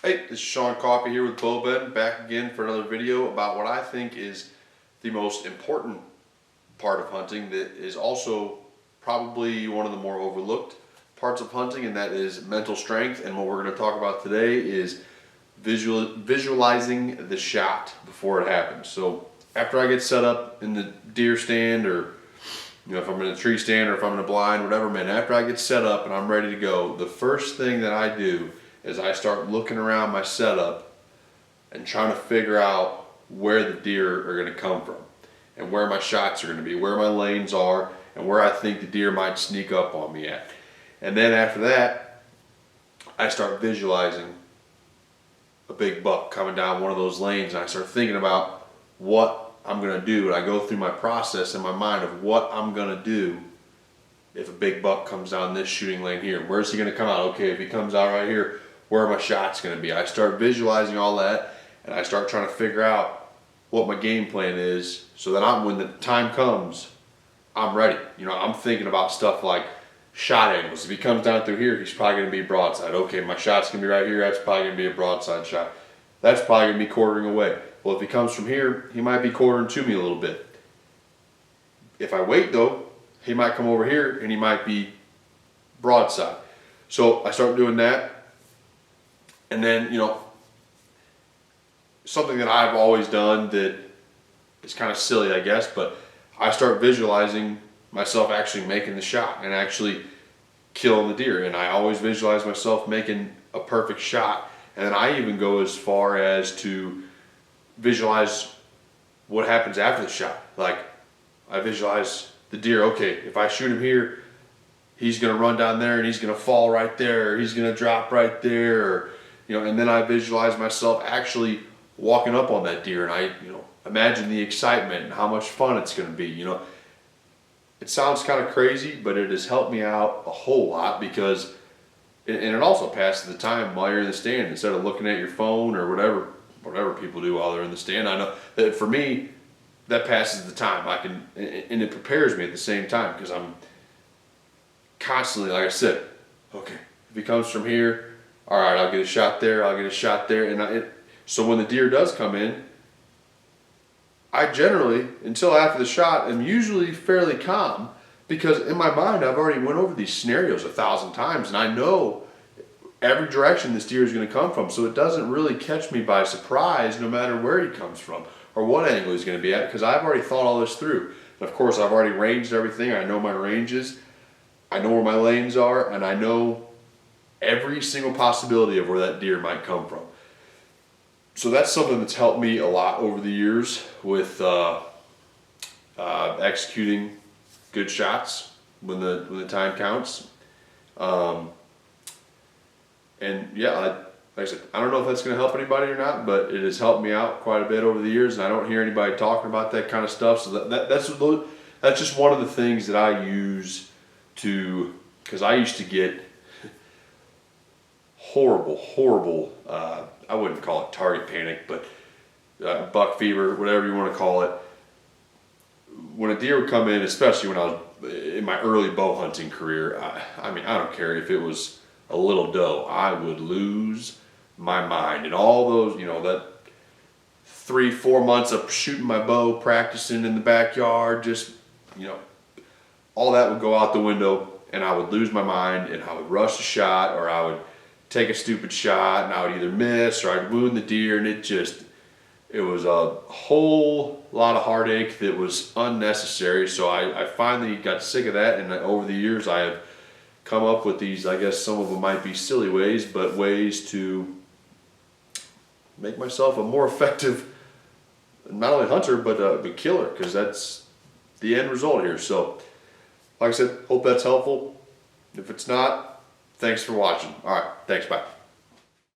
Hey, this is Sean Coffey here with Bowbend, back again for another video about what I think is the most important part of hunting that is also probably one of the more overlooked parts of hunting, and that is mental strength. And what we're going to talk about today is visualizing the shot before it happens. So after I get set up in the deer stand, or if I'm in a tree stand or if I'm in a blind, whatever, man, after I get set up and I'm ready to go, the first thing that I do is I start looking around my setup and trying to figure out where the deer are going to come from and where my shots are going to be, where my lanes are, and where I think the deer might sneak up on me at. And then after that, I start visualizing a big buck coming down one of those lanes, and I start thinking about what I'm going to do. And I go through my process in my mind of what I'm going to do if a big buck comes down this shooting lane here. Where's he going to come out? Okay, if he comes out right here, where are my shots going to be? I start visualizing all that, and I start trying to figure out what my game plan is, so that when the time comes, I'm ready. I'm thinking about stuff like shot angles. If he comes down through here, he's probably going to be broadside. Okay, my shot's going to be right here. That's probably going to be a broadside shot. That's probably going to be quartering away. Well, if he comes from here, he might be quartering to me a little bit. If I wait though, he might come over here and he might be broadside. So I start doing that. And then, something that I've always done that is kind of silly, I guess, but I start visualizing myself actually making the shot and actually killing the deer. And I always visualize myself making a perfect shot. And then I even go as far as to visualize what happens after the shot. Like, I visualize the deer, okay, if I shoot him here, he's going to run down there and he's going to fall right there, or he's going to drop right there, or, and then I visualize myself actually walking up on that deer, and I, imagine the excitement and how much fun it's going to be. It sounds kind of crazy, but it has helped me out a whole lot, because, and it also passes the time while you're in the stand instead of looking at your phone or whatever people do while they're in the stand. I know that for me, that passes the time. And it prepares me at the same time, because I'm constantly, like I said, okay, if he comes from here, all right, I'll get a shot there, I'll get a shot there. And so when the deer does come in, I generally, until after the shot, am usually fairly calm, because in my mind I've already went over these scenarios 1,000 times, and I know every direction this deer is going to come from, so it doesn't really catch me by surprise no matter where he comes from or what angle he's going to be at, because I've already thought all this through. And of course I've already ranged everything. I know my ranges, I know where my lanes are, and I know every single possibility of where that deer might come from. So that's something that's helped me a lot over the years with executing good shots when the time counts. And yeah, like I said, I don't know if that's going to help anybody or not, but it has helped me out quite a bit over the years, and I don't hear anybody talking about that kind of stuff. So that's just one of the things that I use to, because I used to get horrible, I wouldn't call it target panic, but buck fever, whatever you want to call it. When a deer would come in, especially when I was in my early bow hunting career, I mean, I don't care if it was a little doe, I would lose my mind. And all those, that 3-4 months of shooting my bow, practicing in the backyard, just, all that would go out the window, and I would lose my mind, and I would rush a shot, or I would take a stupid shot, and I would either miss or I'd wound the deer, and it was a whole lot of heartache that was unnecessary. So I finally got sick of that, and over the years I have come up with these, I guess some of them might be silly ways, but ways to make myself a more effective, not only hunter, but a killer, because that's the end result here. So like I said, hope that's helpful. If it's not, thanks for watching. All right, thanks, bye.